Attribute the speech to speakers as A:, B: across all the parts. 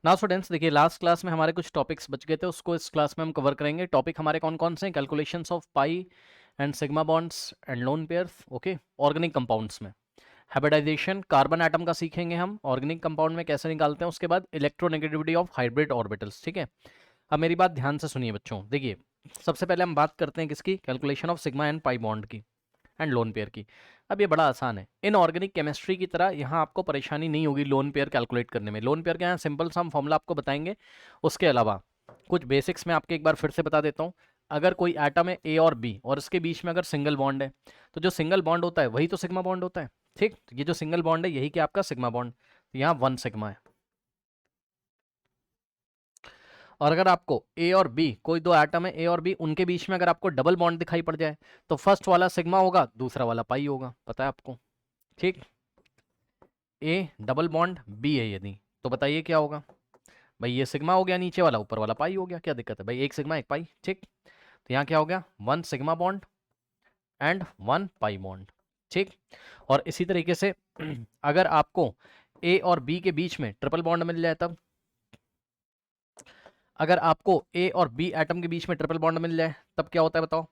A: Now students देखिए, last class में हमारे कुछ टॉपिक्स बच गए थे, उसको इस क्लास में हम कवर करेंगे। टॉपिक हमारे कौन कौन से हैं? Calculations of pi and sigma bonds and lone pairs, okay. Organic compounds में हाइब्रिडाइजेशन, कार्बन एटम का सीखेंगे हम, ऑर्गेनिक कंपाउंड में कैसे निकालते हैं। उसके बाद इलेक्ट्रोनेगेटिविटी ऑफ हाइब्रिड ऑर्बिटल्स, ठीक है। अब मेरी बात ध्यान से सुनिए बच्चों। देखिए, सबसे पहले हम बात करते हैं किसकी? Calculation of sigma and pi bond की एंड लोन पेयर की। अब ये बड़ा आसान है। इन ऑर्गेनिक केमिस्ट्री की तरह यहाँ आपको परेशानी नहीं होगी लोन पेयर कैलकुलेट करने में। लोन पेयर का यहाँ सिंपल सा हम फॉर्मूला आपको बताएंगे। उसके अलावा कुछ बेसिक्स में आपके एक बार फिर से बता देता हूँ। अगर कोई एटम है ए और बी और इसके बीच में अगर सिंगल बॉन्ड है, तो जो सिंगल बॉन्ड होता है वही तो सिग्मा बॉन्ड होता है, ठीक। तो ये जो सिंगल बॉन्ड है यही क्या आपका सिग्मा बॉन्ड, तो यहाँ 1 सिग्मा है। और अगर आपको ए और बी, कोई दो एटम है ए और बी, उनके बीच में अगर आपको डबल बॉन्ड दिखाई पड़ जाए, तो फर्स्ट वाला सिग्मा होगा, दूसरा वाला पाई होगा, पता है आपको, ठीक। ए डबल बॉन्ड बी है यदि, तो बताइए क्या होगा? भाई ये सिग्मा हो गया नीचे वाला, ऊपर वाला पाई हो गया, क्या दिक्कत है भाई? एक सिग्मा एक पाई, ठीक। तो यहाँ क्या हो गया? 1 sigma bond and 1 pi bond, ठीक। और इसी तरीके से अगर आपको ए और बी के बीच में ट्रिपल बॉन्ड मिल जाए, तब अगर आपको ए और बी एटम के बीच में ट्रिपल बॉन्ड मिल जाए, तब क्या होता है बताओ?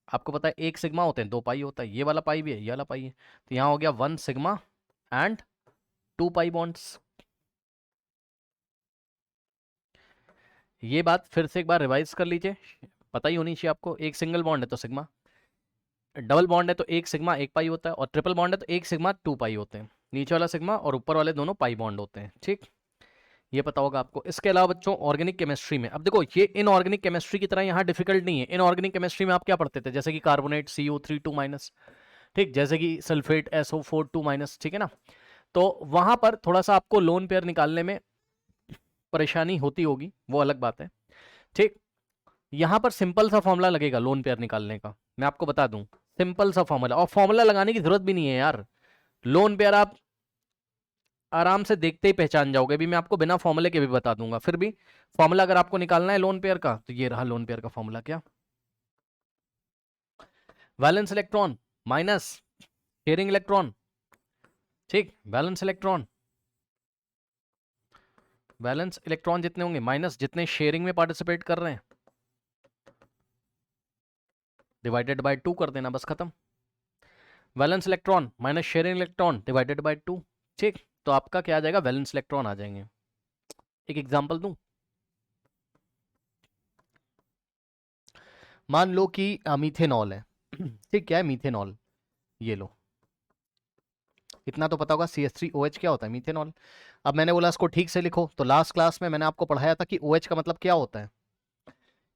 A: आपको पता है एक सिग्मा होते हैं, 2 पाई होता है, ये वाला पाई भी है, ये वाला पाई है। तो यहाँ हो गया 1 सिग्मा एंड 2 पाई बॉन्ड्स। ये बात फिर से एक बार रिवाइज कर लीजिए, पता ही होनी चाहिए आपको। एक सिंगल बॉन्ड है तो सिग्मा, डबल बॉन्ड है तो एक सिग्मा एक पाई होता है, और ट्रिपल बॉन्ड है तो एक सिग्मा 2 पाई होते हैं। नीचे वाला सिग्मा और ऊपर वाले दोनों पाई बॉन्ड होते हैं, ठीक। ये पता होगा आपको। इसके अलावा बच्चों ऑर्गेनिक केमिस्ट्री में, अब देखो ये इनऑर्गेनिक केमिस्ट्री की तरह यहाँ डिफिकल्ट नहीं है। इनऑर्गेनिक केमिस्ट्री में आप क्या पढ़ते थे? जैसे कि कार्बोनेट CO3 2-, ठीक, जैसे कि सल्फेट SO4 2-, ठीक है ना। तो वहां पर थोड़ा सा आपको लोन पेयर निकालने में परेशानी होती होगी, वो अलग बात है, ठीक। यहां पर सिंपल सा फॉर्मूला लगेगा लोन पेयर निकालने का, मैं आपको बता दूं। सिंपल सा फॉर्मूला, और फॉर्मूला लगाने की जरूरत भी नहीं है यार। लोन पेयर आप आराम से देखते ही पहचान जाओगे। अभी मैं आपको बिना फॉर्मूले के भी बता दूंगा। फिर भी फॉर्मूला अगर आपको निकालना है लोन पेयर का, तो ये रहा लोन पेयर का फॉर्मूला। क्या? Valence electron minus sharing electron, ठीक। वैलेंस इलेक्ट्रॉन, वैलेंस इलेक्ट्रॉन जितने होंगे माइनस जितने शेयरिंग में पार्टिसिपेट कर रहे हैं, डिवाइडेड बाय 2 कर देना, बस खत्म। Valence electron minus sharing electron divided by 2, ठीक। तो आपका क्या आ जाएगा? वैलेंस इलेक्ट्रॉन आ जाएंगे। एक एग्जांपल दूं, मान लो कि मीथेनॉल है ठीक, क्या है? मीथेनॉल, ये लो। इतना तो पता होगा CH3OH क्या होता है? मीथेनॉल। अब मैंने बोला इसको ठीक से लिखो, तो लास्ट क्लास में मैंने आपको पढ़ाया था कि OH का मतलब क्या होता है।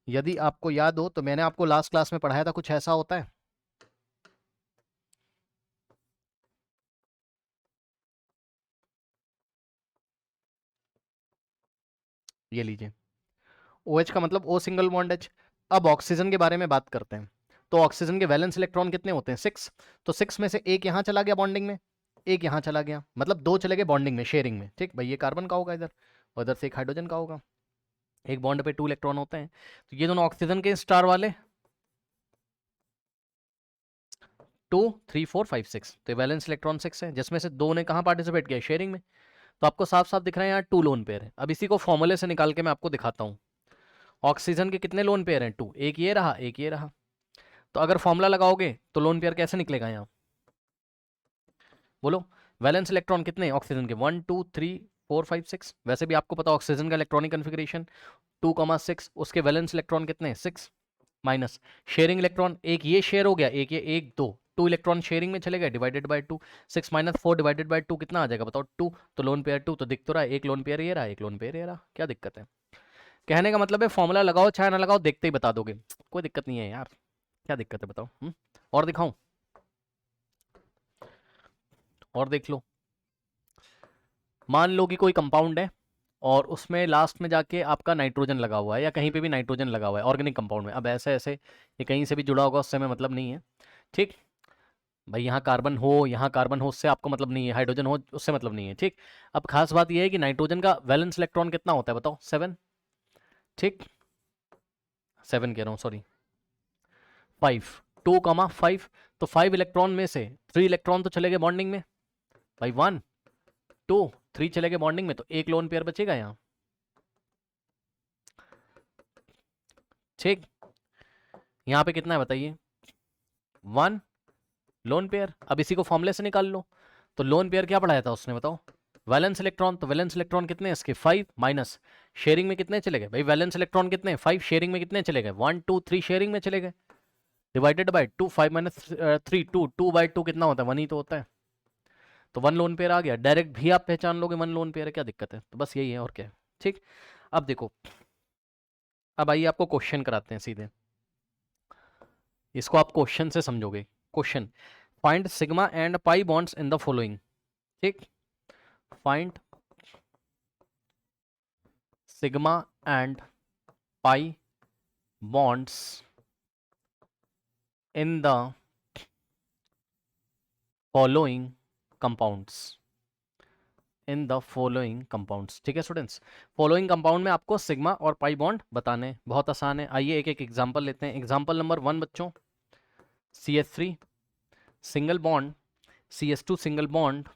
A: यदि आपको याद हो तो मैंने आपको लास्ट क्लास में पढ़ाया था, कुछ ऐसा होता है। ये लीजिए, OH का मतलब O सिंगल बॉन्ड H। अब ऑक्सीजन के बारे में बात करते हैं। तो ऑक्सीजन के वैलेंस इलेक्ट्रॉन कितने होते हैं? 6। तो 6 में से एक यहां चला गया बॉन्डिंग में, एक यहां चला गया, मतलब 2 चले गए बॉन्डिंग में, शेयरिंग में, ठीक भाई। ये कार्बन का होगा इधर, और इधर से एक हाइड्रोजन का होगा। एक बॉन्ड पे 2 इलेक्ट्रॉन होते हैं। तो ये दोनों ऑक्सीजन के स्टार वाले 2 3 4 5 6, तो वैलेंस इलेक्ट्रॉन 6 है, जिसमें से 2 ने कहाँ पार्टिसिपेट किया? शेयरिंग में। तो आपको साफ साफ दिख रहा है यहाँ 2 लोन पेयर है। अब इसी को फॉर्मूले से निकाल के मैं आपको दिखाता हूँ। ऑक्सीजन के कितने लोन पेयर हैं? 2। एक ये रहा, एक ये रहा। तो अगर फॉर्मूला लगाओगे तो लोन पेयर कैसे निकलेगा यहाँ? बोलो। वैलेंस इलेक्ट्रॉन कितने ऑक्सीजन के? 1 2 3 4 5 6। वैसे भी आपको पता ऑक्सीजन का इलेक्ट्रॉनिक कन्फिग्रेशन 2,6। उसके वैलेंस इलेक्ट्रॉन कितने? 6। माइनस शेयरिंग इलेक्ट्रॉन, एक ये शेयर हो गया, एक ये, एक 2, 2 इलेक्ट्रॉन शेयरिंग में चले गए, divided by 2। 6 minus 4 divided by 2 कितना आ जाएगा बताओ? 2। तो लोन पेयर 2 तो दिख तो रहा है, एक लोन पेयर ये रहा, एक लोन पेयर ये रहा। क्या दिक्कत है? कहने का मतलब है फॉर्मूला लगाओ चाहे ना लगाओ, देखते ही बता दोगे, कोई दिक्कत नहीं है यार। क्या दिक्कत है बताओ? और दिखाऊं? और देख लो। मान लो कि कोई कंपाउंड है और उसमें लास्ट में जाके आपका नाइट्रोजन लगा हुआ है, या कहीं पे भी नाइट्रोजन लगा हुआ है ऑर्गेनिक कंपाउंड में। अब ऐसे ऐसे ये कहीं से भी जुड़ा होगा, उससे हमें मतलब नहीं है, ठीक भाई। यहाँ कार्बन हो, यहाँ कार्बन हो, उससे आपको मतलब नहीं है। हाइड्रोजन हो, उससे मतलब नहीं है, ठीक। अब खास बात यह है कि नाइट्रोजन का वैलेंस इलेक्ट्रॉन कितना होता है बताओ? 7, ठीक। 7 कह रहा हूँ, सॉरी, 5। 2,5। तो 5 इलेक्ट्रॉन में से 3 इलेक्ट्रॉन तो चले गए बॉन्डिंग में भाई, 1 2 3 चले गए बॉन्डिंग में, तो एक लोन पेयर बचेगा यहाँ, ठीक, यहाँ पे कितना है बताइए, 1 लोन पेयर। अब इसी को फॉर्मूले से निकाल लो। तो लोन पेयर क्या पढ़ाया था उसने बताओ, वैलेंस इलेक्ट्रॉन। तो वैलेंस इलेक्ट्रॉन कितने हैं इसके, 5 माइनस शेयरिंग में कितने चले गए भाई, वैलेंस इलेक्ट्रॉन कितने हैं 5, शेयरिंग में कितने चले गए 1 2 3 शेयरिंग में चले गए, डिवाइडेड बाय 2, 5 माइनस 3 2, 2/2 कितना होता है 1 ही तो होता है। तो 1 लोन पेयर आ गया, डायरेक्ट भी आप पहचान लोगे 1 लोन पेयर है, क्या दिक्कत है। तो बस यही है और क्या है। ठीक, अब देखो, अब आइए आपको क्वेश्चन कराते हैं सीधे, इसको आप क्वेश्चन से समझोगे। Question, find sigma and pi bonds in the following. ठीक, find sigma and pi bonds in the following compounds, in the following compounds. ठीक है स्टूडेंट्स, फॉलोइंग कंपाउंड में आपको सिग्मा और पाई बॉन्ड बताने, बहुत आसान है। आइए एक एक एग्जांपल लेते हैं। एग्जांपल नंबर 1 बच्चों, CH3 single bond, CH2 single bond,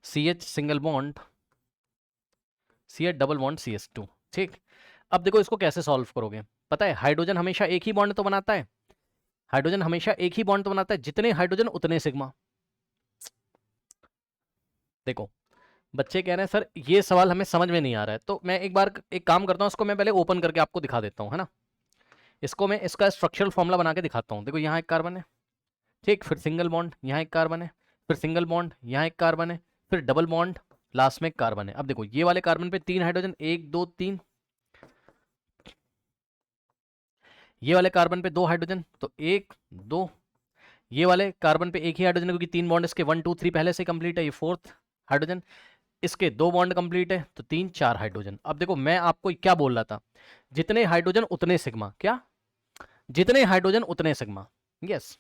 A: CH single bond, CH double bond CH2। ठीक, अब देखो इसको कैसे सॉल्व करोगे। पता है हाइड्रोजन हमेशा एक ही बॉन्ड तो बनाता है, हाइड्रोजन हमेशा एक ही बॉन्ड तो बनाता है, जितने हाइड्रोजन उतने सिग्मा। देखो बच्चे कह रहे हैं सर ये सवाल हमें समझ में नहीं आ रहा है, तो मैं एक बार एक काम करता हूँ, इसको मैं पहले ओपन करके आपको दिखा देता हूँ, है ना। इसको मैं इसका स्ट्रक्चरल फॉर्मूला बना के दिखाता हूँ। देखो यहाँ एक कार्बन है, ठीक, फिर सिंगल बॉन्ड, यहाँ एक कार्बन है, फिर सिंगल बॉन्ड, यहाँ एक कार्बन है, फिर डबल बॉन्ड, लास्ट में एक कार्बन है। अब देखो ये वाले कार्बन पे 3 हाइड्रोजन, 1 2 3, ये वाले कार्बन पे 2 हाइड्रोजन, तो 1 2, ये वाले कार्बन पे एक ही हाइड्रोजन क्योंकि 3 बॉन्ड इसके 1 2 3 पहले से कंप्लीट है, ये 4th हाइड्रोजन, इसके 2 बॉन्ड कंप्लीट है, तो 3 4 हाइड्रोजन। अब देखो मैं आपको क्या बोल रहा था, जितने हाइड्रोजन उतने सिग्मा, क्या, जितने हाइड्रोजन उतने सिग्मा, यस।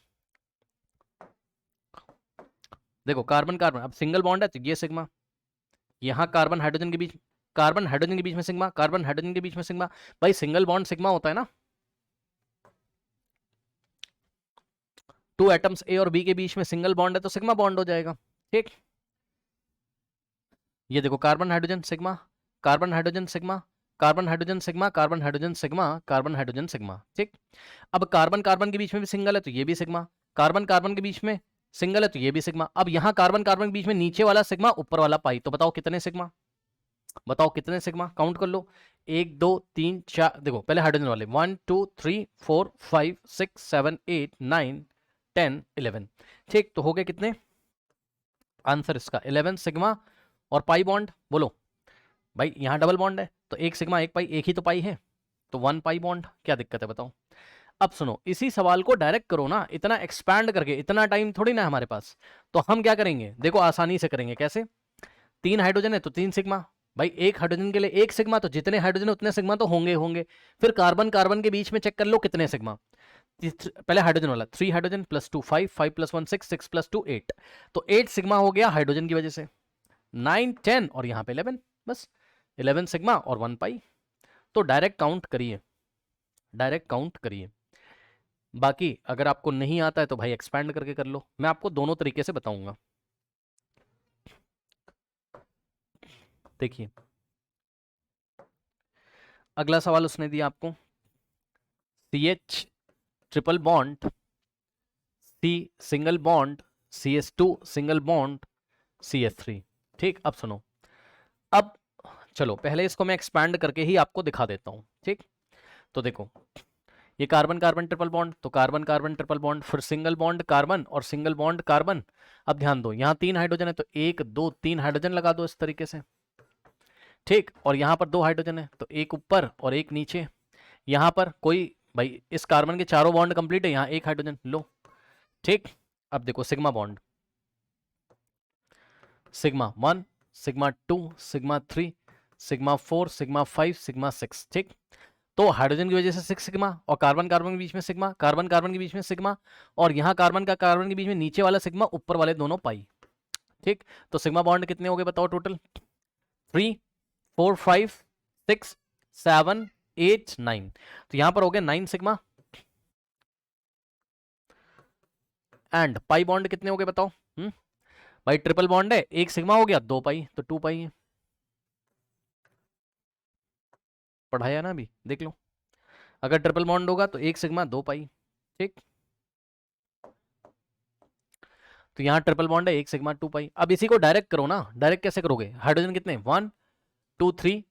A: देखो कार्बन कार्बन, अब सिंगल बॉन्ड है तो ये सिग्मा, यहाँ कार्बन हाइड्रोजन के बीच, कार्बन हाइड्रोजन के बीच में सिग्मा, कार्बन हाइड्रोजन के बीच में सिग्मा। भाई सिंगल बॉन्ड सिग्मा होता है ना, 2 एटम्स ए और बी के बीच में सिंगल बॉन्ड है तो सिग्मा बॉन्ड हो जाएगा। ठीक, ये देखो carbon hydrogen sigma, carbon hydrogen sigma, carbon hydrogen sigma, carbon hydrogen sigma, carbon hydrogen sigma. ठीक, अब कार्बन कार्बन के बीच में भी सिंगल है तो ये भी सिग्मा, कार्बन कार्बन के बीच में सिंगल है तो ये भी सिग्मा। अब यहाँ कार्बन कार्बन के बीच में नीचे वाला सिग्मा, ऊपर वाला पाई, तो बताओ कितने सिग्मा, बताओ कितने सिग्मा, काउंट कर लो, 1 2 3 4। देखो पहले हाइड्रोजन वाले, 1 2 3 4 5 6 7 8 9 10 11। ठीक, तो हो गए कितने, आंसर इसका 11 सिग्मा और पाई बॉन्ड। बोलो भाई यहाँ डबल बॉन्ड है तो एक सिग्मा एक पाई, एक ही तो पाई है, तो 1 पाई बॉन्ड, क्या दिक्कत है बताओ। अब सुनो, इसी सवाल को डायरेक्ट करो ना, इतना एक्सपैंड करके, इतना टाइम थोड़ी ना हमारे पास। तो हम क्या करेंगे, देखो आसानी से करेंगे। कैसे, 3 हाइड्रोजन है तो 3 सिग्मा, भाई एक हाइड्रोजन के लिए एक सिग्मा, तो जितने हाइड्रोजन उतने सिग्मा तो होंगे होंगे। फिर कार्बन कार्बन के बीच में चेक कर लो कितने सिग्मा, पहले हाइड्रोजन वाला, 3 हाइड्रोजन प्लस 2 5, 5 प्लस 1 6, 6 प्लस 2 8, तो 8 सिग्मा हो गया हाइड्रोजन की वजह से, 9 10 और यहाँ पे 11, बस 11 सिग्मा और 1 पाई। तो डायरेक्ट काउंट करिए, डायरेक्ट काउंट करिए। बाकी अगर आपको नहीं आता है तो भाई एक्सपैंड करके कर लो, मैं आपको दोनों तरीके से बताऊंगा। देखिए अगला सवाल उसने दिया आपको, CH triple bond, C single bond, CH2 single bond, CH3। ठीक, अब सुनो, अब चलो पहले इसको मैं एक्सपैंड करके ही आपको दिखा देता हूं। ठीक, तो देखो ये कार्बन कार्बन ट्रिपल बॉन्ड, तो कार्बन कार्बन ट्रिपल बॉन्ड, फिर सिंगल बॉन्ड कार्बन और सिंगल बॉन्ड कार्बन। अब ध्यान दो यहाँ 3 हाइड्रोजन है तो 1 2 3 हाइड्रोजन लगा दो इस तरीके से। ठीक, और यहाँ पर 2 हाइड्रोजन है तो एक ऊपर और एक नीचे। यहाँ पर कोई, भाई इस कार्बन के चारों बॉन्ड कंप्लीट है, यहाँ एक हाइड्रोजन लो। ठीक, अब देखो sigma bond, sigma 1 sigma 2 sigma 3 sigma 4 sigma 5 sigma 6। ठीक, तो हाइड्रोजन की वजह से 6 सिग्मा, और कार्बन कार्बन के बीच में सिग्मा, कार्बन कार्बन के बीच में सिग्मा, और यहाँ कार्बन का कार्बन के बीच में नीचे वाला सिग्मा, ऊपर वाले दोनों पाई। ठीक, तो सिग्मा बॉन्ड कितने हो गए बताओ टोटल, 3 4 5 6 7 8 9, तो यहाँ पर हो गया 9 सिग्मा। एंड पाई बॉन्ड कितने हो गए बताओ, भाई ट्रिपल बॉन्ड है, एक सिग्मा हो गया 2 पाई, तो 2 पाई है। पढ़ाया ना अभी, देख लो। अगर ट्रिपल बॉन्ड होगा तो 1 सिग्मा 2 पाई, ठीक। तो यहाँ ट्रिपल बॉन्ड है 1 सिग्मा 2 पाई। अब इसी को डायरेक्ट करो ना, डायरेक्ट कैसे करोगे? हाइड्रोजन कितने, 1 2 3,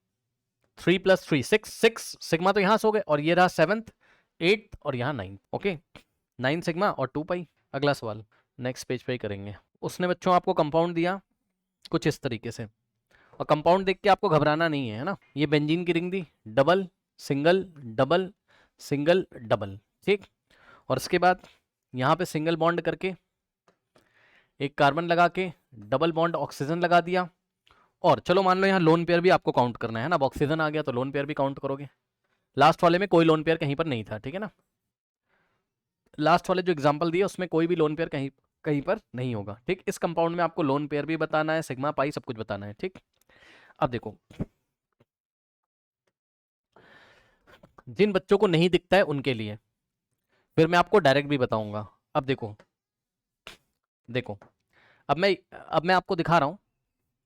A: 3 + 3 6, 6 सिग्मा तो यहाँ से हो गए, और ये रहा 7th 8th और यहाँ 9th, ओके 9 सिग्मा और 2 पाई। अगला सवाल नेक्स्ट पेज पे ही करेंगे। उसने बच्चों आपको कंपाउंड दिया कुछ इस तरीके से, और कंपाउंड देख के आपको घबराना नहीं है ना। ये बेंजीन की रिंग दी, double single double single double, ठीक। और इसके बाद यहाँ पे सिंगल बॉन्ड करके एक कार्बन लगा के डबल बॉन्ड ऑक्सीजन लगा दिया। और चलो मान लो यहाँ लोन पेयर भी आपको काउंट करना है ना, अब ऑक्सीजन आ गया तो लोन पेयर भी काउंट करोगे। लास्ट वाले में कोई लोन पेयर कहीं पर नहीं था, ठीक है ना। लास्ट वाले जो एग्जांपल दिए उसमें कोई भी लोन पेयर कहीं कहीं पर नहीं होगा, ठीक। इस कंपाउंड में आपको लोन पेयर भी बताना है, सिग्मा पाई सब कुछ बताना है, ठीक। अब देखो, जिन बच्चों को नहीं दिखता है उनके लिए फिर मैं आपको डायरेक्ट भी बताऊंगा। अब देखो देखो, अब मैं आपको दिखा रहा हूं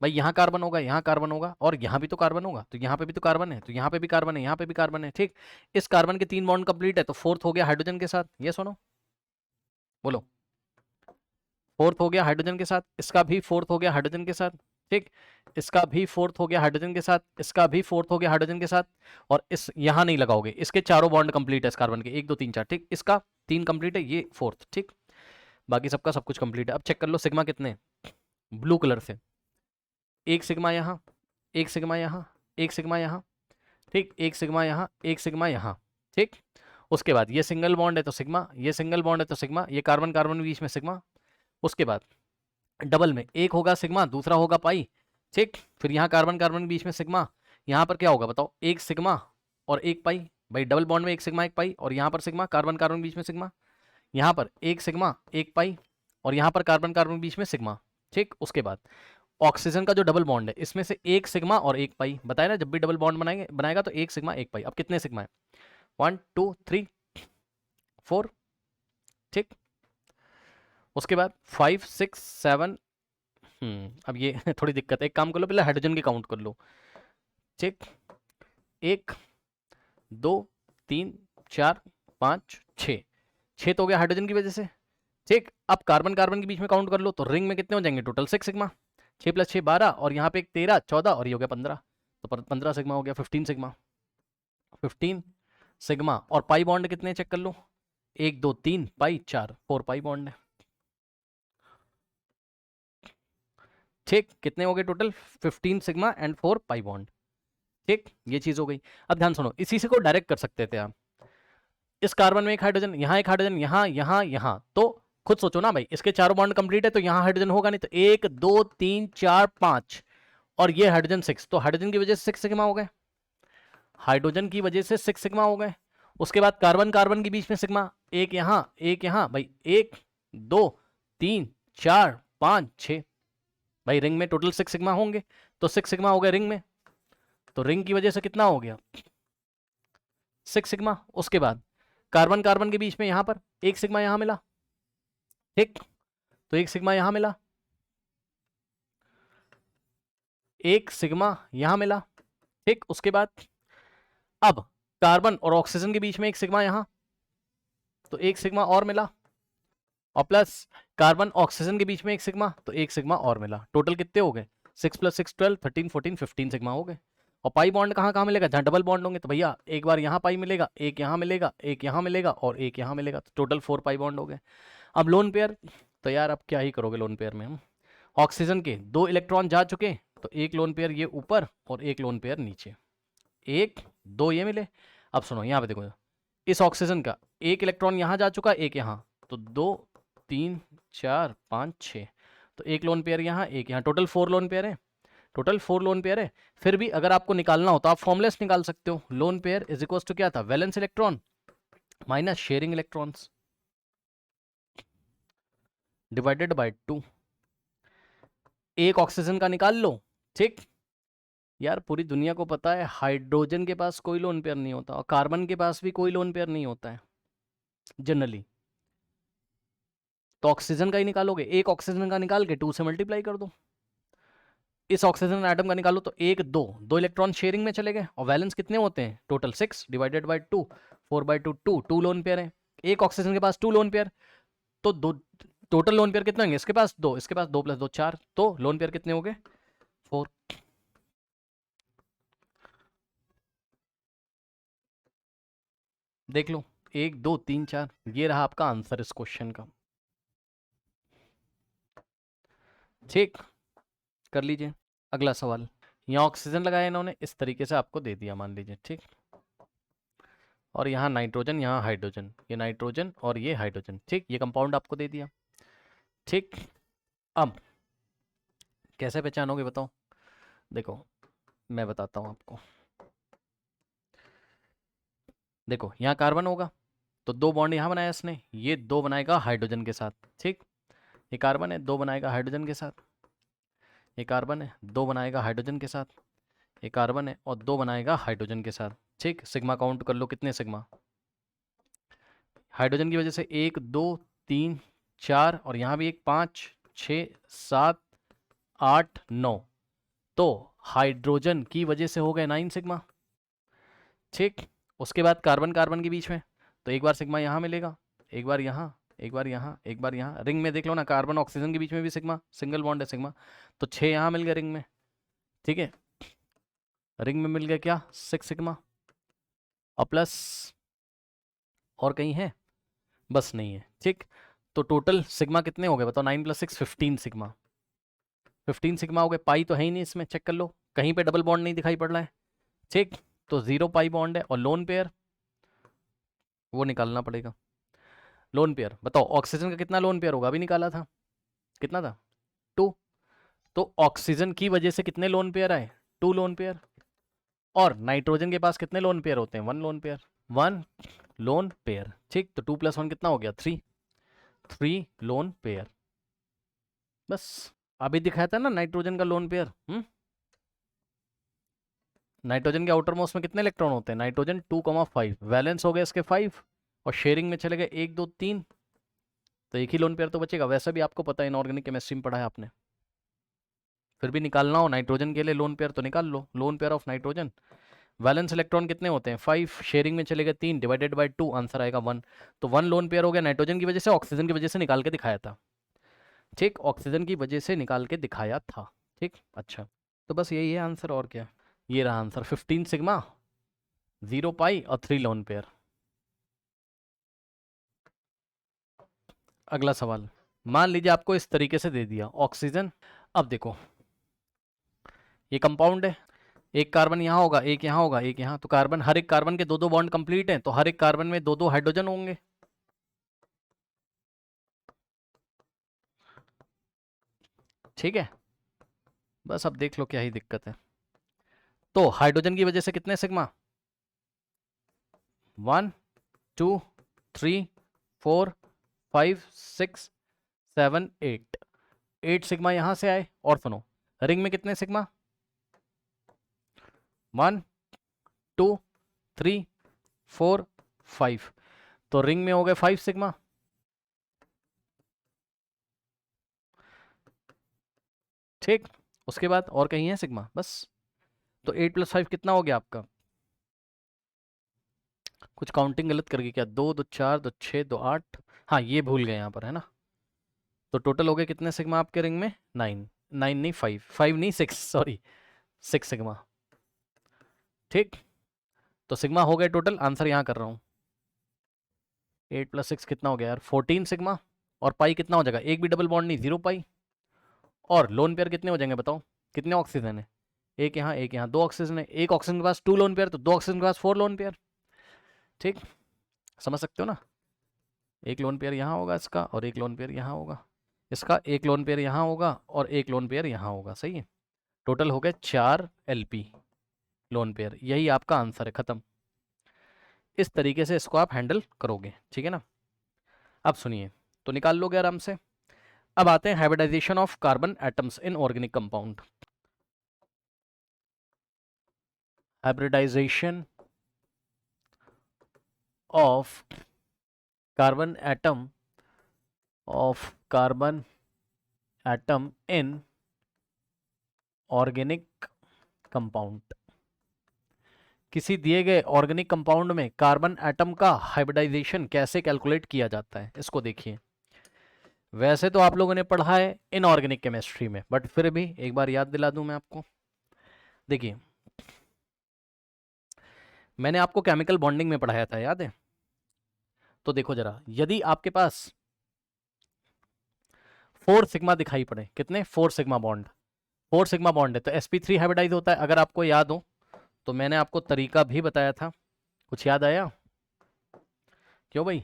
A: भाई, यहाँ कार्बन होगा, यहाँ कार्बन होगा, और यहाँ भी तो कार्बन होगा, तो यहाँ पे भी तो कार्बन है, तो यहाँ पे भी कार्बन है, यहाँ पे भी कार्बन है, ठीक। इस कार्बन के 3 बॉन्ड कंप्लीट है, तो फोर्थ हो गया हाइड्रोजन के साथ, ये सुनो बोलो, फोर्थ हो गया हाइड्रोजन के साथ, इसका भी फोर्थ हो गया हाइड्रोजन के साथ, ठीक। इसका भी फोर्थ हो गया हाइड्रोजन के साथ, इसका भी फोर्थ हो गया हाइड्रोजन के साथ, और इस यहाँ नहीं लगाओगे, इसके चारों बॉन्ड कंप्लीट है इस कार्बन के, 1 2 3 4, ठीक। इसका 3 कंप्लीट है, ये फोर्थ, ठीक। बाकी सबका सब कुछ कंप्लीट है। अब चेक कर लो सिग्मा कितने, ब्लू कलर से 1 सिग्मा यहाँ, 1 सिग्मा यहाँ, 1 सिग्मा यहाँ, ठीक। 1 सिग्मा यहाँ, 1 सिग्मा यहाँ, ठीक। उसके बाद ये सिंगल बॉन्ड है तो सिग्मा, ये सिंगल बॉन्ड है तो सिग्मा, ये कार्बन कार्बन बीच में सिग्मा। उसके बाद डबल में एक होगा सिग्मा, दूसरा होगा पाई, ठीक। फिर यहाँ कार्बन कार्बन बीच में सिग्मा, यहाँ पर क्या होगा बताओ, 1 सिग्मा और 1 पाई। भाई डबल बॉन्ड में 1 सिग्मा 1 पाई, और यहाँ पर सिग्मा, कार्बन कार्बन बीच में सिग्मा, यहाँ पर 1 सिग्मा 1 पाई, और यहाँ पर कार्बन कार्बन बीच में सिग्मा, ठीक। उसके बाद ऑक्सीजन का जो डबल बॉन्ड है इसमें से 1 सिग्मा और 1 पाई, बताया ना जब भी डबल बॉन्ड बनाएगा तो 1 सिग्मा 1 पाई। अब कितने सिग्मा है, 1 2 3 4, ठीक। उसके बाद 5 6 7, अब ये थोड़ी दिक्कत है, एक काम कर लो पहले हाइड्रोजन की काउंट कर लो, ठीक। 1 2 3 4 5 6, 6 तो हो गया हाइड्रोजन की वजह से, ठीक। अब कार्बन कार्बन के बीच में काउंट कर लो, तो रिंग में कितने हो जाएंगे टोटल, 6 सिग्मा, 6 + 6 12, और यहाँ पे एक 13 14, और ये हो गया 15, तो 15 सिग्मा हो गया, 15 सिग्मा, 15 सिग्मा। और पाई बॉन्ड कितने चेक कर लो, 1 2 3 पाई 4, 4 पाई बॉन्ड है, ठीक। कितने हो गए total, 15 sigma and 4 pi bond, ठीक। ये चीज हो गई। अब ध्यान सुनो, इसी से को डायरेक्ट कर सकते थे आप, इस कार्बन में एक हाइड्रोजन, यहाँ एक हाइड्रोजन, यहाँ यहाँ यहाँ, तो खुद सोचो ना भाई, इसके चारों बॉन्ड कंप्लीट है तो यहाँ हाइड्रोजन होगा नहीं, तो 1 2 3 4 5, और ये हाइड्रोजन 6, तो हाइड्रोजन की वजह से 6 सिग्मा हो गए, हाइड्रोजन की वजह से 6 सिग्मा हो गए। उसके बाद कार्बन कार्बन के बीच में सिग्मा, एक यहाँ भाई, 1 2 3 4 5 6, भाई रिंग में टोटल 6 सिग्मा होंगे, तो 6 सिग्मा हो गए रिंग में, तो रिंग की वजह से कितना हो गया, 6 सिग्मा। उसके बाद कार्बन कार्बन के बीच में यहाँ पर 1 सिग्मा यहाँ मिला, ठीक। तो 1 सिग्मा यहाँ मिला, 1 सिग्मा यहाँ मिला, ठीक। उसके बाद अब कार्बन और ऑक्सीजन के बीच में 1 सिग्मा यहाँ, तो 1 सिग्मा और मिला, और प्लस कार्बन ऑक्सीजन के बीच में 1 सिग्मा, तो 1 सिग्मा और मिला। टोटल कितने हो गए, 6 + 6 12 13 14 15 सिग्मा हो गए। और पाई बॉन्ड कहाँ कहाँ मिलेगा, जहाँ डबल बॉन्ड होंगे, तो भैया एक बार यहाँ पाई मिलेगा, एक यहाँ मिलेगा, एक यहाँ मिलेगा, और एक यहाँ मिलेगा, तो टोटल 4 पाई बॉन्ड हो गए। अब लोन पेयर, तो यार अब क्या ही करोगे लोन पेयर में, हम ऑक्सीजन के 2 इलेक्ट्रॉन जा चुके, तो एक लोन पेयर ये ऊपर और एक लोन पेयर नीचे, 1 2 ये मिले। अब सुनो यहाँ पे देखो, इस ऑक्सीजन का 1 इलेक्ट्रॉन यहाँ जा चुका, एक यहाँ, तो 2 3 4 5 6, तो एक लोन पेयर यहाँ, एक यहाँ, टोटल 4 लोन पेयर है, टोटल 4 लोन पेयर है। फिर भी अगर आपको निकालना हो तो आप फॉर्मुलेस निकाल सकते हो, lone pair is equal to क्या था, valence electron minus sharing electrons divided by 2। एक ऑक्सीजन का निकाल लो, ठीक। यार पूरी दुनिया को पता है हाइड्रोजन के पास कोई लोन पेयर नहीं होता, और कार्बन के पास भी कोई लोन पेयर नहीं होता है जनरली, तो ऑक्सीजन का ही निकालोगे, एक ऑक्सीजन का निकाल के 2 से मल्टीप्लाई कर दो, इस ऑक्सीजन एटम का निकालो तो एक दो दो इलेक्ट्रॉन शेयरिंग में चले गए और वैलेंस कितने होते हैं total 6 divided by 2 4/2 two lone pair है। एक ऑक्सीजन के पास 2 लोन पेयर, तो दो टोटल लोन पेयर कितने होंगे, इसके पास 2, इसके पास 2 + 2 4, तो लोन पेयर कितने हो गए 4। देख लो 1 2 3 4, ये रहा आपका आंसर इस क्वेश्चन का। ठीक, कर लीजिए अगला सवाल। यहाँ ऑक्सीजन लगाया इन्होंने, इस तरीके से आपको दे दिया मान लीजिए, ठीक। और यहाँ नाइट्रोजन, यहाँ हाइड्रोजन, ये नाइट्रोजन और ये हाइड्रोजन, ठीक। ये कंपाउंड आपको दे दिया, ठीक। अब कैसे पहचानोगे बताओ, देखो मैं बताता हूँ आपको। देखो यहाँ कार्बन होगा तो 2 बॉन्ड यहाँ बनाया इसने, ये 2 बनाएगा हाइड्रोजन के साथ, ठीक। ये कार्बन है, 2 बनाएगा हाइड्रोजन के साथ। ये कार्बन है, 2 बनाएगा हाइड्रोजन के साथ। ये कार्बन है और 2 बनाएगा हाइड्रोजन के साथ, ठीक। सिग्मा काउंट कर लो कितने सिग्मा, हाइड्रोजन की वजह से 1 2 3 4 और यहाँ भी एक 5 6 7 8 9, तो हाइड्रोजन की वजह से हो गए 9 सिग्मा, ठीक। उसके बाद कार्बन कार्बन के बीच में, तो एक बार सिग्मा यहाँ मिलेगा, एक बार यहाँ, एक बार यहाँ, एक बार यहाँ। रिंग में देख लो ना, कार्बन ऑक्सीजन के बीच में भी सिग्मा, सिंगल बॉन्ड है सिग्मा, तो 6 यहाँ मिल गए रिंग में, ठीक है। रिंग में मिल गया क्या 6 सिग्मा, और प्लस और कहीं है, बस नहीं है, ठीक। तो टोटल सिग्मा कितने हो गए बताओ, 9 + 6 15 सिग्मा, 15 सिग्मा हो गए। पाई तो है ही नहीं इसमें, चेक कर लो कहीं पे डबल बॉन्ड नहीं दिखाई पड़ रहा है, ठीक। तो 0 पाई बॉन्ड है। और लोन पेयर वो निकालना पड़ेगा। लोन पेयर बताओ ऑक्सीजन का कितना लोन पेयर होगा, अभी निकाला था, कितना था 2, तो ऑक्सीजन की वजह से कितने लोन पेयर आए 2 लोन पेयर। और नाइट्रोजन के पास कितने लोन पेयर होते हैं 1 लोन पेयर, 1 लोन पेयर, ठीक। तो 2 + 1 कितना हो गया 3 लोन पेयर, बस। अभी दिखाया था ना नाइट्रोजन का लोन पेयर, नाइट्रोजन के आउटर मोस्ट में कितने इलेक्ट्रॉन होते हैं, नाइट्रोजन 2,5, वैलेंस हो गए इसके 5 और शेयरिंग में चले गए 1 2 3, तो एक ही लोन पेयर तो बचेगा। वैसे भी आपको पता है इनऑर्गेनिक केमिस्ट्री में पढ़ा है आपने, फिर भी निकालना हो नाइट्रोजन के लिए लोन पेयर तो निकाल लो, lone pair of nitrogen. Valence electron कितने होते हैं 5, शेयरिंग में चले गए 3 डिवाइडेड बाय 2, आंसर आएगा 1। तो 1 लोन पेयर हो गया नाइट्रोजन की वजह से, ऑक्सीजन की वजह से निकाल के दिखाया था, ठीक। ऑक्सीजन की वजह से निकाल के दिखाया था, ठीक। अच्छा, तो बस यही है आंसर, और क्या। ये रहा आंसर 15 सिग्मा, 0 पाई और 3 लोन पेयर। अगला सवाल, मान लीजिए आपको इस तरीके से दे दिया ऑक्सीजन। अब देखो ये कंपाउंड है, एक कार्बन यहाँ होगा, एक यहाँ होगा, एक यहाँ, तो कार्बन, हर एक कार्बन के 2 बॉन्ड कंप्लीट हैं, तो हर एक कार्बन में 2 हाइड्रोजन होंगे, ठीक है। बस अब देख लो क्या ही दिक्कत है। तो हाइड्रोजन की वजह से कितने सिग्मा 1 2 3 4 5 6 7 8, 8 सिग्मा यहां से आए। और सुनो रिंग में कितने सिग्मा 1 2 3 4 5, तो रिंग में हो गए 5 सिग्मा, ठीक। उसके बाद और कहीं है सिग्मा, बस। तो 8 + 5 कितना हो गया आपका, कुछ काउंटिंग गलत करके क्या, 2 2 4 2 6 2 8, हाँ ये भूल गए यहाँ पर, है ना। तो टोटल हो गए कितने सिग्मा आपके रिंग में 9, 9 नहीं 5, 5 नहीं 6, सॉरी 6 सिग्मा, ठीक। तो सिग्मा हो गए टोटल, आंसर यहाँ कर रहा हूँ। 8 + 6 कितना हो गया यार 14 सिग्मा, और पाई कितना हो जाएगा, एक भी डबल बॉन्ड नहीं 0 पाई। और लोन पेयर कितने हो जाएंगे बताओ, कितने ऑक्सीजन है, एक यहाँ एक यहाँ, 2 ऑक्सीजन है, एक ऑक्सीजन के पास 2 लोन पेयर, तो 2 ऑक्सीजन के पास 4 लोन पेयर, ठीक। समझ सकते हो ना, एक लोन पेयर यहाँ होगा इसका, और एक लोन पेयर यहाँ होगा इसका, एक लोन पेयर यहाँ होगा और एक लोन पेयर यहाँ होगा, सही है। टोटल हो गए 4 LP लोन पेयर, यही आपका आंसर है, खत्म। इस तरीके से इसको आप हैंडल करोगे, ठीक है ना। अब सुनिए, तो निकाल लोगे आराम से। अब आते हैं hybridization of carbon atoms in organic compound. Hybridization of carbon atom in organic compound, किसी दिए गए ऑर्गेनिक कंपाउंड में कार्बन एटम का हाइब्रिडाइजेशन कैसे कैलकुलेट किया जाता है, इसको देखिए। वैसे तो आप लोगों ने पढ़ा है इनऑर्गेनिक केमिस्ट्री में, बट फिर भी एक बार याद दिला दूं मैं आपको। देखिए, मैंने आपको केमिकल बॉन्डिंग में पढ़ाया था, याद है? तो देखो जरा, यदि आपके पास 4 सिग्मा दिखाई पड़े, कितने? 4 सिग्मा बॉन्ड, 4 सिग्मा बॉन्ड है तो sp3 हाइब्रिडाइज होता है। अगर आपको याद हो तो मैंने आपको तरीका भी बताया था, कुछ याद आया? क्यों भाई?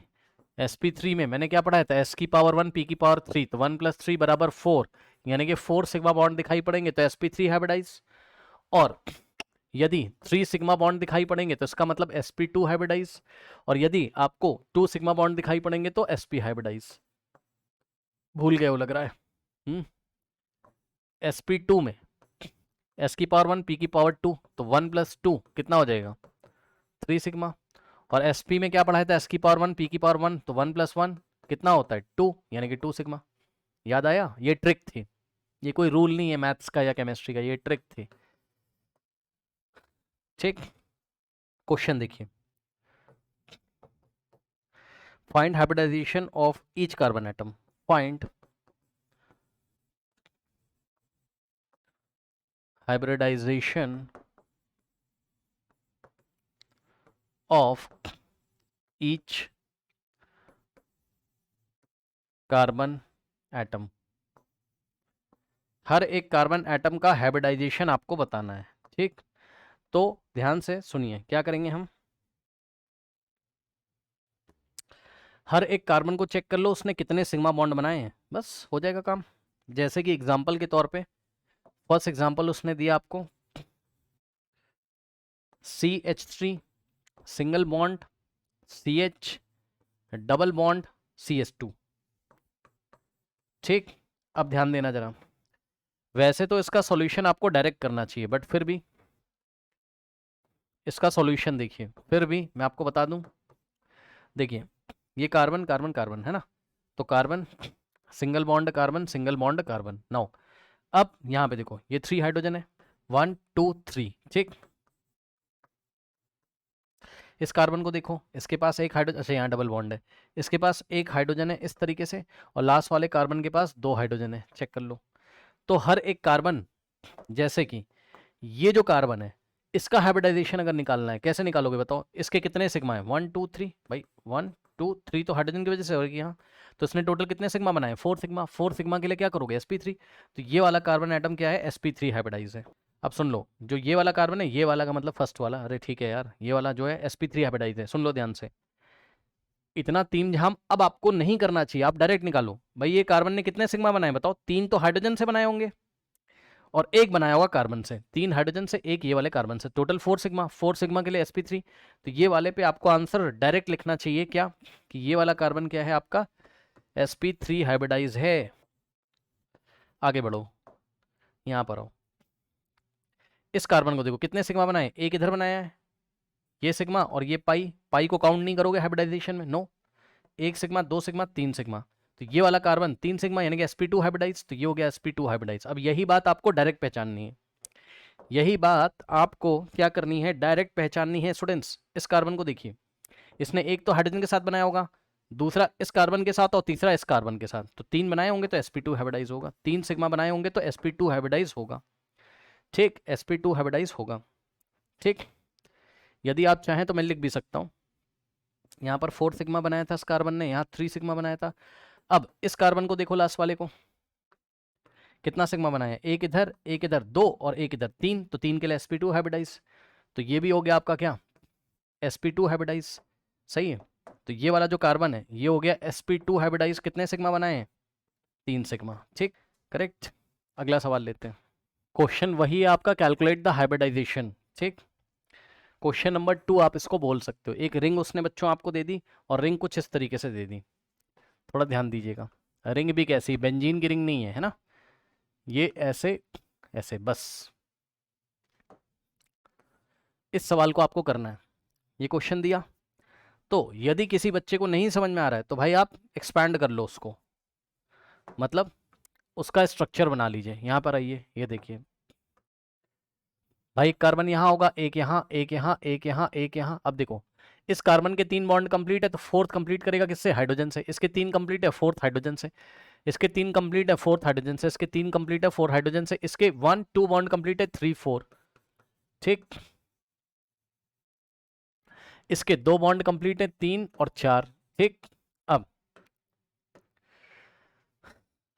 A: sp3 में मैंने क्या पढ़ाया था? s की पावर 1 p की पावर 3, तो 1 + 3 = 4, यानी कि 4 सिग्मा बॉन्ड दिखाई पड़ेंगे तो sp3 हाइब्रिडाइज। और यदि 3 सिग्मा बॉन्ड दिखाई पड़ेंगे तो इसका मतलब sp2 हाइब्रिडाइज। और यदि आपको 2 सिग्मा बॉन्ड दिखाई पड़ेंगे तो sp हाइब्रिडाइज। भूल गए हो लग रहा है। sp2 में s की पावर 1 p की पावर 2, तो 1 + 2 कितना हो जाएगा? 3 सिग्मा। और sp में क्या पढ़ाया था? s की पावर 1 p की पावर 1, तो 1 + 1 कितना होता है? 2, यानी कि 2 सिग्मा। याद आया? ये ट्रिक थी, ये कोई रूल नहीं है मैथ्स का या केमिस्ट्री का, ये ट्रिक थी। ठीक, क्वेश्चन देखिए, find hybridization of each carbon atom. Find hybridization of each carbon atom. हर एक कार्बन एटम का हाइब्रिडाइजेशन आपको बताना है। ठीक, तो ध्यान से सुनिए, क्या करेंगे हम? हर एक कार्बन को चेक कर लो उसने कितने सिग्मा बॉन्ड बनाए हैं, बस हो जाएगा काम। जैसे कि एग्जांपल के तौर पे, फर्स्ट एग्जांपल उसने दिया आपको CH3 single bond, CH double bond, CH2। ठीक, अब ध्यान देना जरा, वैसे तो इसका सॉल्यूशन आपको डायरेक्ट करना चाहिए, बट फिर भी इसका सॉल्यूशन देखिए, फिर भी मैं आपको बता दूं। देखिए, ये कार्बन कार्बन कार्बन है ना, तो carbon single bond carbon single bond carbon. Now अब यहाँ पे देखो, ये 3 हाइड्रोजन है, 1 2 3। ठीक, इस कार्बन को देखो, इसके पास एक हाइड्रोजन, अच्छा यहाँ डबल बॉन्ड है, इसके पास एक हाइड्रोजन है इस तरीके से, और लास्ट वाले कार्बन के पास 2 हाइड्रोजन है, चेक कर लो। तो हर एक कार्बन, जैसे कि ये जो कार्बन है, इसका हाइब्रिडाइजेशन अगर निकालना है, कैसे निकालोगे बताओ? इसके कितने सिग्मा है? 1 2 3 भाई, 1 2 3 तो हाइड्रोजन की वजह से होगी यहाँ। तो इसने टोटल कितने सिग्मा बनाए? 4 सिग्मा। 4 सिग्मा के लिए क्या करोगे? sp3। तो ये वाला कार्बन एटम क्या है? sp3 हाइब्रिडाइज है। अब सुन लो, जो ये वाला कार्बन है, ये वाला का मतलब फर्स्ट वाला, अरे ठीक है यार, ये वाला जो है sp3 हाइब्रिडाइज है। सुन लो ध्यान से, इतना तीन झाम अब आपको नहीं करना चाहिए, आप डायरेक्ट निकालो। भाई ये कार्बन ने कितने सिग्मा बनाए बताओ? 3 तो हाइड्रोजन से बनाए होंगे और एक बनाया होगा कार्बन से, 3 हाइड्रोजन से, एक ये वाले कार्बन से, टोटल 4 सिग्मा। 4 सिग्मा के लिए sp3। तो ये वाले पे आपको आंसर डायरेक्ट लिखना चाहिए, क्या? कि ये वाला कार्बन क्या है आपका? sp3 हाइब्रिडाइज है। आगे बढ़ो, यहां पर आओ, इस कार्बन को देखो कितने सिग्मा बनाए? एक इधर बनाया है, ये सिग्मा, और ये पाई। पाई को काउंट नहीं करोगे हाइब्रिडाइजेशन में? नो। 1 sigma, 2 sigma, 3 sigma. तो ये वाला कार्बन 3 सिग्मा, यानी कि sp2 हाइब्रिडाइज, तो ये हो गया sp2 हाइब्रिडाइज। अब यही बात आपको डायरेक्ट पहचाननी है, यही बात आपको क्या करनी है? डायरेक्ट पहचाननी है स्टूडेंट्स। इस कार्बन को देखिए, इसने एक तो हाइड्रोजन के साथ बनाया होगा, दूसरा इस कार्बन के साथ, और तीसरा इस कार्बन के साथ। तो 3 बनाए होंगे तो sp2 हाइब्रिडाइज होगा, 3 सिग्मा बनाए होंगे तो sp2 हाइब्रिडाइज होगा। ठीक, sp2 हाइब्रिडाइज होगा। ठीक, यदि आप चाहें तो मैं लिख भी सकता हूँ, यहाँ पर 4 सिग्मा बनाया था इस कार्बन ने, यहाँ 3 सिग्मा बनाया था। अब इस कार्बन को देखो, लास्ट वाले को कितना सिग्मा बनाया? एक इधर 2 और एक इधर 3, तो 3 के लिए sp2 हाइब्रिडाइज। तो ये भी हो गया आपका क्या? sp2 hybridise. सही है, तो ये वाला जो कार्बन है ये हो गया sp2 हाइब्रिडाइज। कितने सिग्मा बनाए हैं? 3 सिग्मा। ठीक, करेक्ट। अगला सवाल लेते हैं। क्वेश्चन वही है आपका, कैलकुलेट द हाइब्रिडाइजेशन। ठीक, क्वेश्चन नंबर 2 आप इसको बोल सकते हो। एक रिंग उसने बच्चों आपको दे दी, और रिंग कुछ इस तरीके से दे दी, थोड़ा ध्यान दीजिएगा। रिंग भी कैसी? बेंजीन की रिंग नहीं है, है ना, ये ऐसे ऐसे बस। इस सवाल को आपको करना है, ये क्वेश्चन दिया, तो यदि किसी बच्चे को नहीं समझ में आ रहा है तो भाई आप एक्सपैंड कर लो उसको, मतलब उसका स्ट्रक्चर बना लीजिए। यहाँ पर आइए, ये देखिए, भाई एक कार्बन यहाँ होगा, एक यहाँ, एक यहाँ, एक यहाँ, एक यहाँ। अब देखो इस कार्बन के 3 बॉन्ड कंप्लीट है तो फोर्थ कंप्लीट करेगा किससे? हाइड्रोजन से। इसके 3 कंप्लीट है, फोर्थ हाइड्रोजन से। इसके 3 कंप्लीट है, फोर्थ हाइड्रोजन से। इसके 3 कंप्लीट है, 4 हाइड्रोजन से। इसके 1 2 बॉन्ड कंप्लीट है, 3 4। ठीक, इसके 2 बॉन्ड कंप्लीट है, 3 और 4। ठीक, अब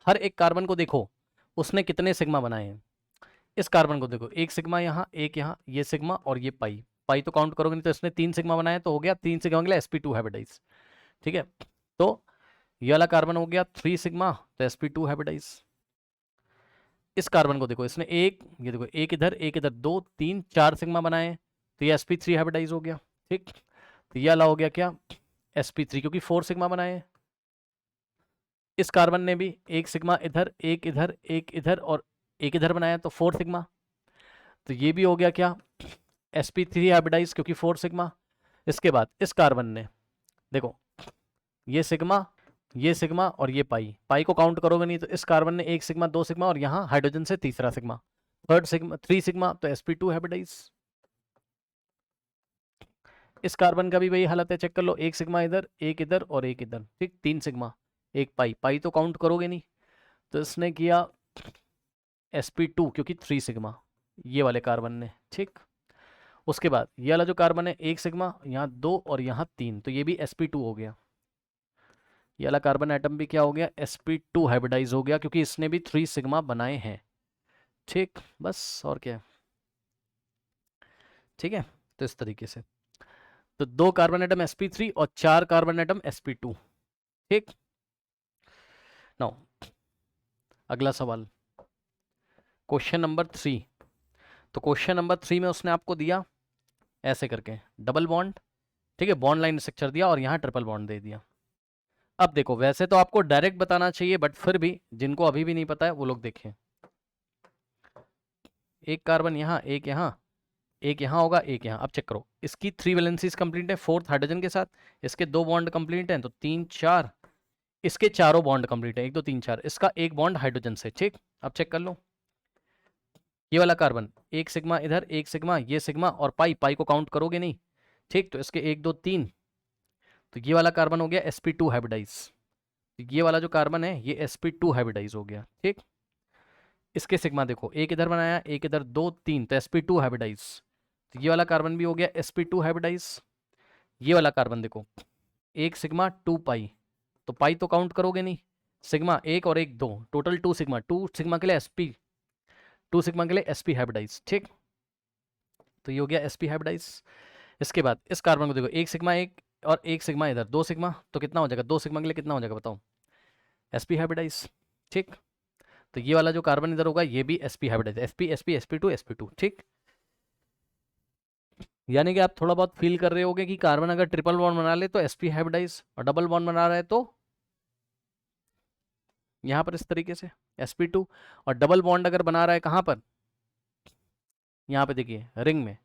A: हर एक कार्बन को देखो उसने कितने सिग्मा बनाए हैं। इस कार्बन को देखो, एक सिग्मा यहाँ, एक यहाँ, ये सिग्मा और ये पाई। पाई तो काउंट करोगे नहीं, तो इसने 3 सिग्मा बनाया तो हो गया 3 सिग्मा के लिए sp2 हाइब्रिडाइज। ठीक है, तो ये वाला कार्बन हो गया 3 सिग्मा, तो sp2 हाइब्रिडाइज। इस कार्बन को देखो, इसने एक, ये देखो एक इधर 2 3 4 सिग्मा बनाए, तो ये sp3 हाइब्रिडाइज हो गया। ठीक, तो ये वाला हो गया क्या? sp3, क्योंकि 4 सिग्मा बनाए। इस कार्बन ने भी एक सिग्मा इधर, एक इधर, एक इधर और एक इधर बनाया, तो 4 सिग्मा। तो ये भी हो गया क्या? sp3 हाइब्रिडाइज, क्योंकि 4 सिग्मा। इसके बाद इस कार्बन ने देखो ये सिग्मा और ये पाई। पाई को काउंट करोगे नहीं, तो इस कार्बन ने 1 सिग्मा, 2 सिग्मा और यहाँ हाइड्रोजन से तीसरा सिग्मा, थर्ड सिग्मा, 3 सिग्मा, तो sp2 हाइब्रिडाइज। इस कार्बन का भी वही हालत है, चेक कर लो, 1 सिग्मा इधर, एक इधर और एक इधर। ठीक, 3 सिग्मा, एक पाई। पाई तो काउंट करोगे नहीं, तो इसने किया sp2, क्योंकि 3 सिग्मा ये वाले कार्बन ने। ठीक, उसके बाद ये वाला जो कार्बन है 1 सिग्मा, यहाँ 2 और यहाँ 3, तो ये भी sp2 हो गया। ये वाला कार्बन एटम भी क्या हो गया? sp2 हाइब्रिडाइज हो गया, क्योंकि इसने भी 3 सिग्मा बनाए हैं। ठीक, बस और क्या है। ठीक है, तो इस तरीके से तो 2 कार्बन एटम sp3 और 4 कार्बन एटम sp2। ठीक, नाउ अगला सवाल, क्वेश्चन नंबर 3। तो क्वेश्चन नंबर 3 में उसने आपको दिया ऐसे करके डबल बॉन्ड, ठीक है, बॉन्ड लाइन स्ट्रक्चर दिया और यहाँ ट्रिपल बॉन्ड दे दिया। अब देखो वैसे तो आपको डायरेक्ट बताना चाहिए, बट फिर भी जिनको अभी भी नहीं पता है वो लोग देखें। एक कार्बन यहाँ, एक यहाँ, एक यहाँ होगा, एक यहाँ। अब चेक करो, इसकी 3 वैलेंसीज कंप्लीट है फोर्थ हाइड्रोजन के साथ। इसके 2 बॉन्ड कंप्लीट हैं, तो 3 4। इसके चारों बॉन्ड कंप्लीट है, 1 2 3 4। इसका एक बॉन्ड हाइड्रोजन से। ठीक, अब चेक कर लो, ये वाला कार्बन 1 सिग्मा इधर, 1 सिग्मा, ये सिग्मा और पाई। पाई को काउंट करोगे नहीं। ठीक, तो इसके 1 2 3, तो ये वाला कार्बन हो गया sp2 हाइब्रिडाइज। तो ये वाला जो कार्बन है ये sp2 हाइब्रिडाइज हो गया। ठीक, इसके सिग्मा देखो, एक इधर बनाया, एक इधर, 2 3, तो sp2 हाइब्रिडाइज। तो ये वाला कार्बन भी हो गया sp2 हाइब्रिडाइज। ये वाला कार्बन देखो, 1 सिग्मा 2 पाई, तो पाई तो काउंट करोगे नहीं। सिग्मा 1 और 1 2, टोटल 2 सिग्मा। 2 सिग्मा के लिए sp2 सिग्मा के लिए sp हाइब्रिडाइज। ठीक, तो ये हो गया sp हाइब्रिडाइज। इसके बाद इस कार्बन को देखो, 1 सिग्मा 1 और 1 सिग्मा इधर, 2 सिग्मा, तो कितना हो जाएगा? 2 सिग्मा के लिए कितना हो जाएगा बताओ? sp hybridize. ठीक, तो ये वाला जो कार्बन इधर होगा ये भी sp hybridise, sp sp sp2 ठीक। यानी कि आप थोड़ा बहुत फील कर रहे होगे कि कार्बन अगर ट्रिपल बॉन्ड बना ले तो sp हाइब्रिडाइज, और डबल बॉन्ड बना रहा है तो यहाँ पर इस तरीके से sp2, और डबल बॉन्ड अगर बना रहा है कहाँ पर? यहाँ पे देखिए रिंग में,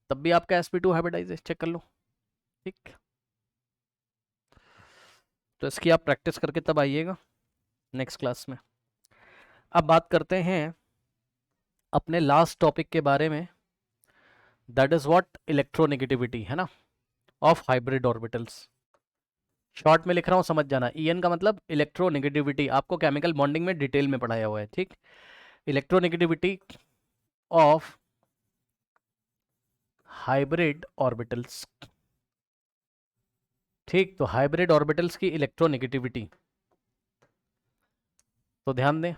A: तब भी आपका sp2 हाइब्रिडाइज है, चेक कर लो। ठीक, तो इसकी आप प्रैक्टिस करके तब आइएगा नेक्स्ट क्लास में। अब बात करते हैं अपने लास्ट टॉपिक के बारे में, दैट इज व्हाट? इलेक्ट्रोनेगेटिविटी, है ना, ऑफ हाइब्रिड ऑर्बिटल्स। शॉर्ट में लिख रहा हूँ, समझ जाना। EN का मतलब इलेक्ट्रोनेगेटिविटी, आपको केमिकल बॉन्डिंग में डिटेल में पढ़ाया हुआ है। ठीक, इलेक्ट्रोनेगेटिविटी ऑफ हाइब्रिड ऑर्बिटल्स। ठीक, तो हाइब्रिड ऑर्बिटल्स की इलेक्ट्रोनेगेटिविटी, तो ध्यान दें,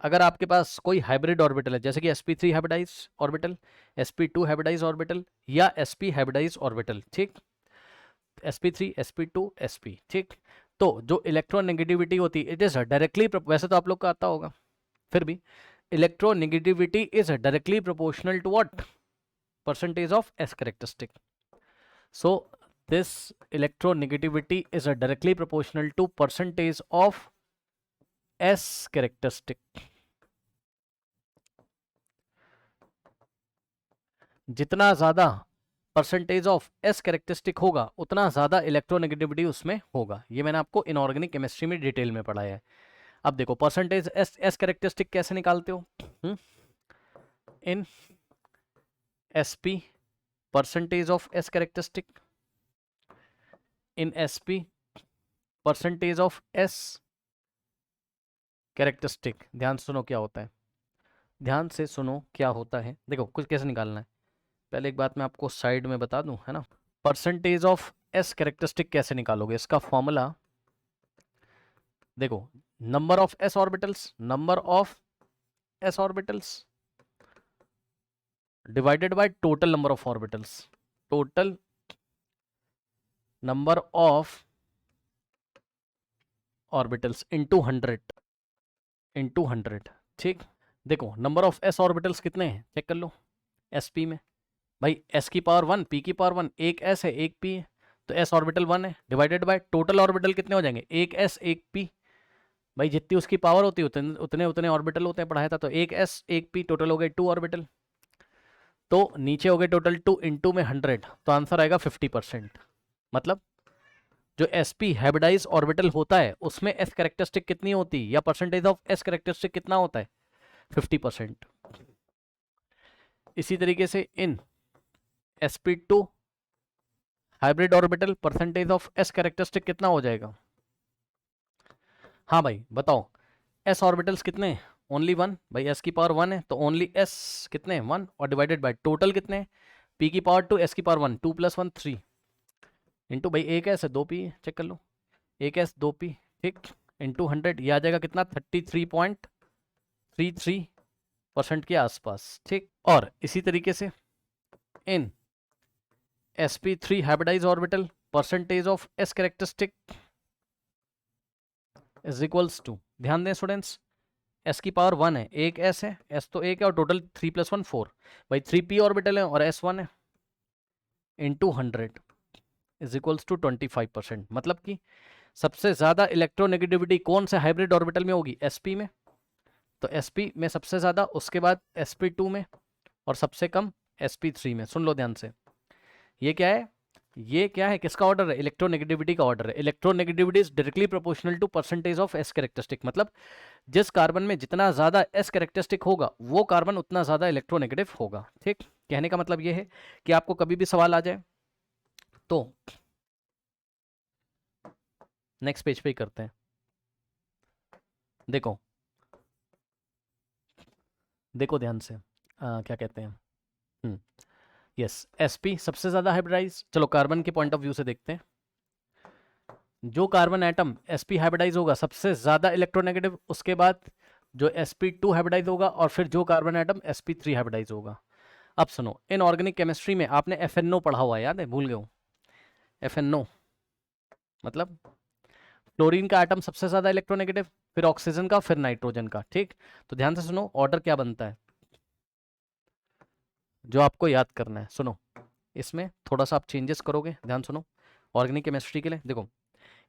A: अगर आपके पास कोई हाइब्रिड ऑर्बिटल है, जैसे कि sp3 hybridize orbital, sp2 hybridize orbital या sp हाइब्रिडाइज ऑर्बिटल। ठीक, sp3 sp2 sp। ठीक, तो जो इलेक्ट्रोनेगेटिविटी होती है इट इज डायरेक्टली, वैसे तो आप लोग का आता होगा, फिर भी electronegativity is directly proportional to what? Percentage of s characteristic. So this electronegativity is directly proportional to percentage of S characteristic। जितना ज़्यादा परसेंटेज ऑफ S कैरेक्टरिस्टिक होगा उतना ज़्यादा इलेक्ट्रोनेगेटिविटी उसमें होगा। ये मैंने आपको इनऑर्गेनिक केमिस्ट्री में डिटेल में पढ़ाया है। अब देखो परसेंटेज S कैरेक्टरिस्टिक कैसे निकालते हो? इन sp percentage of s characteristic, in sp percentage of s characteristic। ध्यान से सुनो क्या होता है, ध्यान से सुनो क्या होता है। देखो कुछ कैसे निकालना है, पहले एक बात मैं आपको साइड में बता दूं, है ना। परसेंटेज ऑफ एस कैरेक्टरिस्टिक कैसे निकालोगे, इसका फॉर्मूला देखो, number of S orbitals, number of S orbitals divided by total number of orbitals, total number of orbitals into 100, ठीक। देखो नंबर ऑफ एस ऑर्बिटल्स कितने हैं चेक कर लो, sp में भाई s की पावर 1 p की पावर 1, एक s है एक p है, तो s ऑर्बिटल 1 है, डिवाइडेड बाय टोटल ऑर्बिटल कितने हो जाएंगे, एक s एक p। भाई जितनी उसकी पावर होती है उतने उतने उतने ऑर्बिटल होते हैं, पढ़ाया था। तो एक s एक p, टोटल हो गए 2 ऑर्बिटल, तो नीचे हो गए टोटल 2 इंटू में 100, तो आंसर आएगा 50%। मतलब जो sp हाइब्रिडाइज ऑर्बिटल होता है उसमें s कैरेक्टरिस्टिक कितनी होती है, या परसेंटेज ऑफ s कैरेक्टरिस्टिक कितना होता है, 50%। इसी तरीके से इन sp2 hybrid orbital percentage of s characteristic कितना हो जाएगा। हाँ भाई बताओ, s ऑर्बिटल्स कितने हैं, ओनली 1, भाई s की पावर 1 है तो ओनली s कितने 1, और डिवाइडेड बाय टोटल कितने, p की पावर 2 s की पावर 1, 2 + 1 3 इंटू भाई एक s है 2 p है, चेक कर लो, एक s 2 p, ठीक, इंटू 100, ये आ जाएगा कितना 33.33% के आसपास, ठीक। और इसी तरीके से इन sp3 hybridize orbital percentage of s characteristic is equals to, ध्यान दें स्टूडेंट्स, s की पावर 1 है, एक s है, s तो एक है, और टोटल 3 + 1 4, भाई 3p ऑर्बिटल है और s 1 है, इंटू 100 इज इक्वल्स टू 25%। मतलब कि सबसे ज्यादा इलेक्ट्रोनेगेटिविटी कौन से हाइब्रिड ऑर्बिटल में होगी, sp में, तो sp में सबसे ज्यादा, उसके बाद sp2 में, और सबसे कम sp3 में। सुन लो ध्यान से, ये क्या है, ये क्या है, किसका ऑर्डर है, इलेक्ट्रोनेगेटिविटी का ऑर्डर है। Electronegativity is directly proportional to percentage of S characteristic, मतलब जिस कार्बन में जितना ज्यादा एस कैरेक्टरिस्टिक होगा वो कार्बन उतना ज्यादा इलेक्ट्रोनेगेटिव होगा, ठीक। कहने का मतलब ये है कि आपको कभी भी सवाल आ जाए तो नेक्स्ट पेज पे ही करते हैं। देखो देखो ध्यान से, क्या कहते हैं, यस, sp सबसे ज्यादा हाइब्रिडाइज। चलो कार्बन के पॉइंट ऑफ व्यू से देखते हैं, जो कार्बन एटम sp हाइब्रिडाइज होगा सबसे ज्यादा इलेक्ट्रोनेगेटिव, उसके बाद जो sp2 हाइब्रिडाइज होगा, और फिर जो कार्बन एटम sp3 हाइब्रिडाइज होगा। अब सुनो, इन ऑर्गेनिक केमिस्ट्री में आपने FNO पढ़ा हुआ है, याद है, भूल गए हो, FNO मतलब फ्लोरीन का एटम सबसे ज्यादा इलेक्ट्रोनेगेटिव, फिर ऑक्सीजन का, फिर नाइट्रोजन का, ठीक। तो ध्यान से सुनो ऑर्डर क्या बनता है, जो आपको याद करना है। सुनो, इसमें थोड़ा सा आप चेंजेस करोगे, ध्यान सुनो। ऑर्गेनिक केमिस्ट्री के लिए देखो,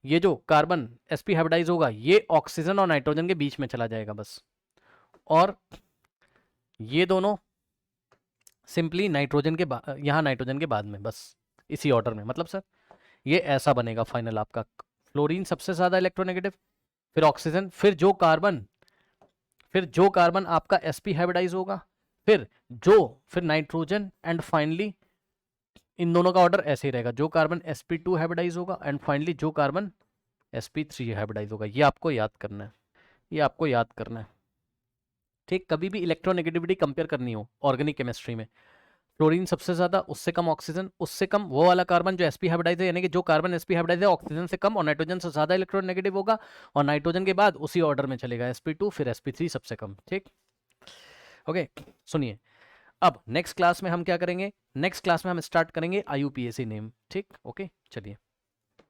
A: ये जो कार्बन sp हाइब्रिडाइज होगा ये ऑक्सीजन और नाइट्रोजन के बीच में चला जाएगा बस, और ये दोनों सिंपली नाइट्रोजन के यहाँ नाइट्रोजन के बाद में, बस इसी ऑर्डर में। मतलब सर ये ऐसा बनेगा फाइनल आपका, फ्लोरीन सबसे ज्यादा इलेक्ट्रोनेगेटिव, फिर ऑक्सीजन, फिर जो कार्बन आपका sp हाइब्रिडाइज होगा, फिर नाइट्रोजन, एंड फाइनली इन दोनों का ऑर्डर ऐसे ही रहेगा, जो कार्बन sp2 हाइब्रिडाइज होगा, एंड फाइनली जो कार्बन sp3 हाइब्रिडाइज होगा। ये आपको याद करना है, ये आपको याद करना है, ठीक। कभी भी इलेक्ट्रोनेगेटिविटी कंपेयर करनी हो ऑर्गेनिक केमिस्ट्री में, फ्लोरीन सबसे ज्यादा, उससे कम ऑक्सीजन, उससे कम वो वाला कार्बन जो sp हाइब्रिडाइज है, यानी कि जो कार्बन sp हाइब्रिडाइज है ऑक्सीजन से कम और नाइट्रोजन से ज्यादा इलेक्ट्रोनेगेटिव होगा, और नाइट्रोजन के बाद उसी ऑर्डर में चलेगा sp2 फिर sp3 सबसे कम, ठीक। ओके सुनिए, अब नेक्स्ट क्लास में हम क्या करेंगे, नेक्स्ट क्लास में हम स्टार्ट करेंगे IUPAC नेम, ठीक। ओके चलिए।